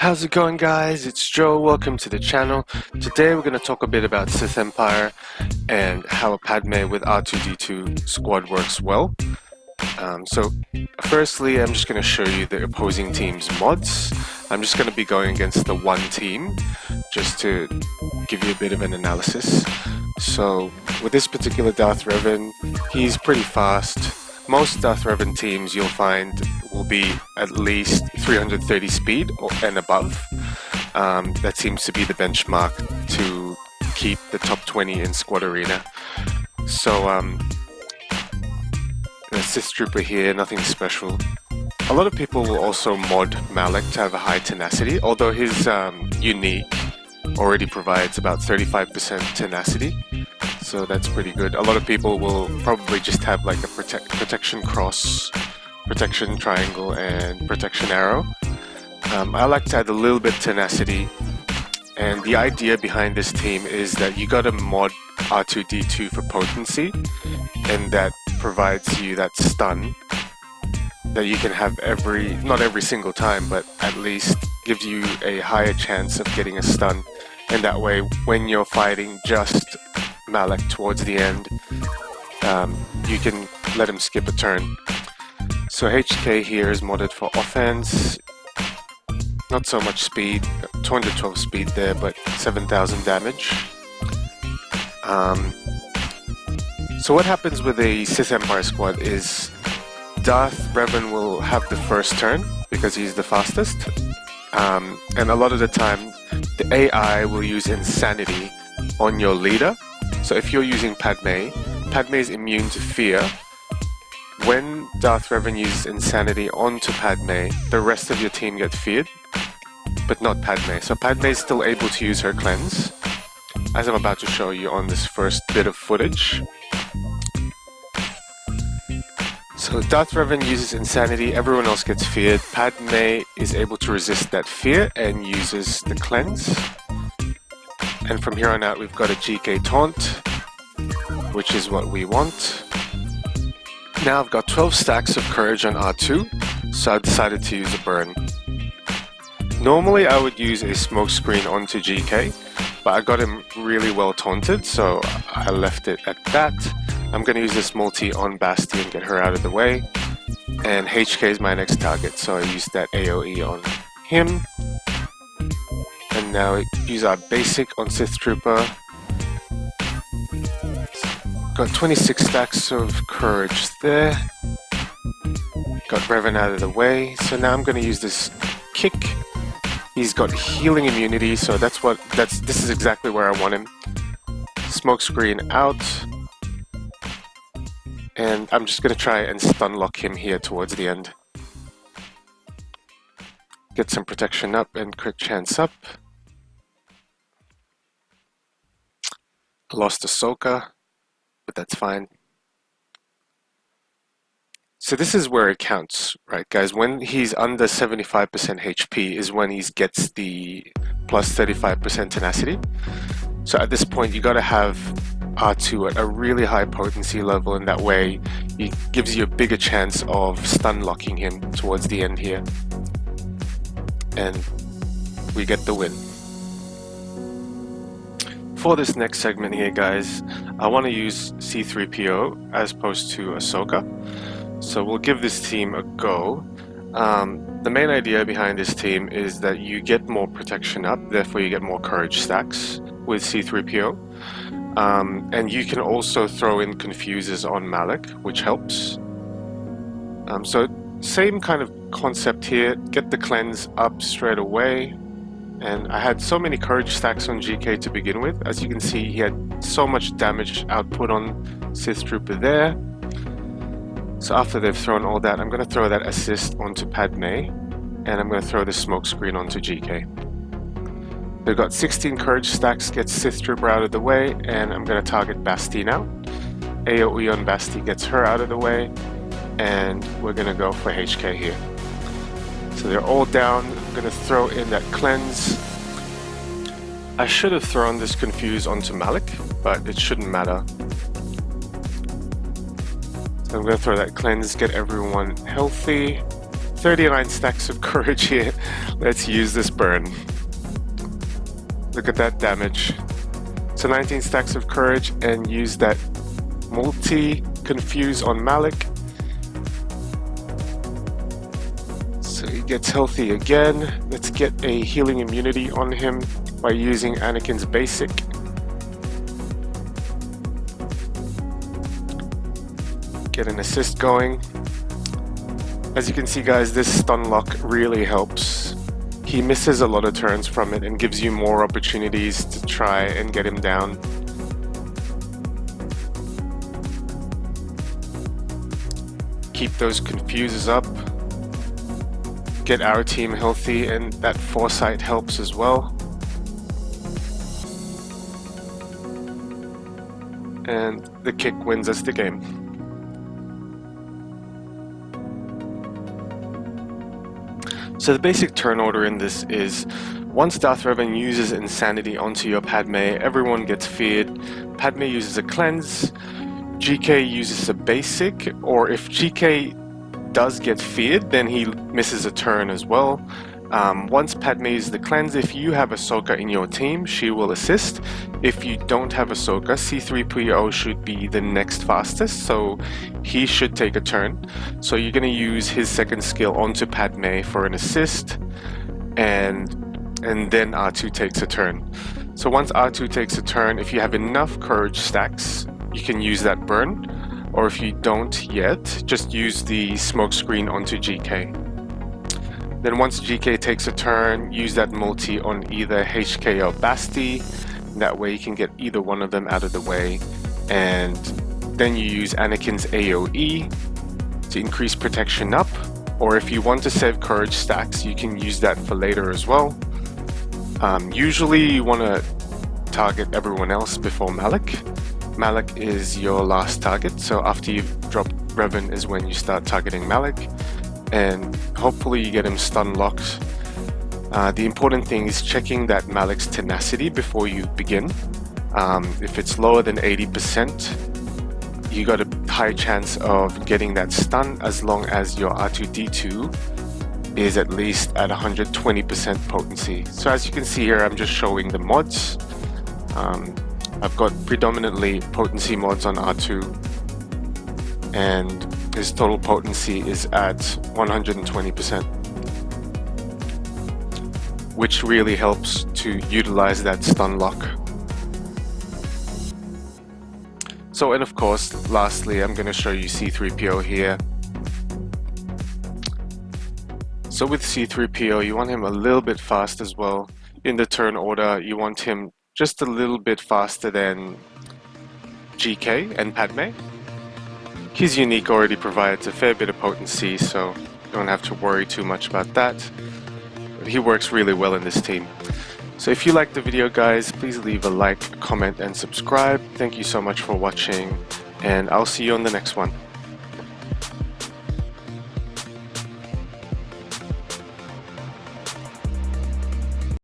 How's it going, guys? It's Joe. Welcome to the channel. Today we're going to talk a bit about Sith Empire and how a Padme with r2d2 squad works well. So firstly, I'm just going to show you the opposing team's mods. I'm just going to be going against the one team just to give you a bit of an analysis. So with this particular Darth Revan, he's pretty fast. Most Darth Revan teams you'll find will be at least 330 speed and above. That seems to be the benchmark to keep the top 20 in Squad Arena. So the Sith Trooper here, nothing special. A lot of people will also mod Malak to have a high tenacity, although his unique already provides about 35% tenacity. So that's pretty good. A lot of people will probably just have like a protection cross, protection triangle, and protection arrow. I like to add a little bit tenacity, and the idea behind this team is that you gotta mod r2d2 for potency, and that provides you that stun that you can have not every single time, but at least gives you a higher chance of getting a stun. And that way, when you're fighting just Malak towards the end, you can let him skip a turn. So HK here is modded for offense. Not so much speed, 212 speed there, but 7,000 damage. So what happens with a Sith Empire squad is Darth Revan will have the first turn because he's the fastest. And a lot of the time, the AI will use Insanity on your leader. So if you're using Padme, Padme is immune to fear. When Darth Revan uses Insanity onto Padme, the rest of your team get feared, but not Padme. So Padme is still able to use her cleanse, as I'm about to show you on this first bit of footage. So Darth Revan uses Insanity, everyone else gets feared. Padme is able to resist that fear and uses the cleanse. And from here on out, we've got a GK taunt, which is what we want. Now I've got 12 stacks of courage on R2, so I decided to use a burn. Normally I would use a smoke screen onto GK, but I got him really well taunted, so I left it at that. I'm going to use this multi on Basti and get her out of the way. And HK is my next target, so I used that AoE on him. And now use our basic on Sith Trooper. Got 26 stacks of courage there. Got Revan out of the way. So now I'm going to use this kick. He's got healing immunity, so this is exactly where I want him. Smoke screen out. And I'm just going to try and stun lock him here towards the end. Get some protection up and crit chance up. Lost Ahsoka, but that's fine. So this is where it counts, right guys? When he's under 75% HP is when he gets the plus 35% tenacity. So at this point you gotta have R2 at a really high potency level, and that way it gives you a bigger chance of stun locking him towards the end here. And we get the win. For this next segment here, guys, I want to use C-3PO as opposed to Ahsoka. So we'll give this team a go. The main idea behind this team is that you get more protection up, therefore you get more courage stacks with C-3PO. And you can also throw in confuses on Malak, which helps. So same kind of concept here, get the cleanse up straight away. And I had so many courage stacks on GK to begin with. As you can see, he had so much damage output on Sith Trooper there. So after they've thrown all that, I'm going to throw that assist onto Padme, and I'm going to throw the smoke screen onto GK. They've got 16 courage stacks, gets Sith Trooper out of the way, and I'm going to target Basti now. AoE on Basti gets her out of the way, and we're going to go for HK here. So they're all down. I'm going to throw in that cleanse. I should have thrown this confuse onto Malak, but it shouldn't matter. So I'm going to throw that cleanse, get everyone healthy. 39 stacks of courage here. Let's use this burn. Look at that damage. So 19 stacks of courage and use that multi-confuse on Malik. So he gets healthy again. Let's get a healing immunity on him by using Anakin's basic. Get an assist going. As you can see guys, this stun lock really helps. He misses a lot of turns from it and gives you more opportunities to try and get him down. Keep those confuses up. Get our team healthy, and that foresight helps as well. And the kick wins us the game. So the basic turn order in this is, once Darth Revan uses Insanity onto your Padme, everyone gets feared. Padme uses a cleanse, GK uses a basic, or if GK does get feared, then he misses a turn as well. Once Padme uses the cleanse, if you have Ahsoka in your team, she will assist. If you don't have Ahsoka, C3PO should be the next fastest, so he should take a turn. So you're going to use his second skill onto Padme for an assist, and then R2 takes a turn. So once R2 takes a turn, if you have enough courage stacks, you can use that burn, or if you don't yet, just use the smoke screen onto GK. Then once GK takes a turn, use that multi on either HK or Basti. That way you can get either one of them out of the way. And then you use Anakin's AoE to increase protection up. Or if you want to save courage stacks, you can use that for later as well. Usually you want to target everyone else before Malik. Malik is your last target, so after you've dropped Revan is when you start targeting Malik. And hopefully you get him stun locked. The important thing is checking that Malik's tenacity before you begin. If it's lower than 80%, you got a high chance of getting that stun as long as your r2d2 is at least at 120% potency. So as you can see here, I'm just showing the mods. I've got predominantly potency mods on R2, and his total potency is at 120%, which really helps to utilize that stun lock. So, and of course, lastly, I'm going to show you C3PO here. So with C3PO, you want him a little bit fast as well. In the turn order, you want him just a little bit faster than GK and Padme. His unique already provides a fair bit of potency, so you don't have to worry too much about that. But he works really well in this team. So if you liked the video guys, please leave a like, a comment and subscribe. Thank you so much for watching, and I'll see you on the next one.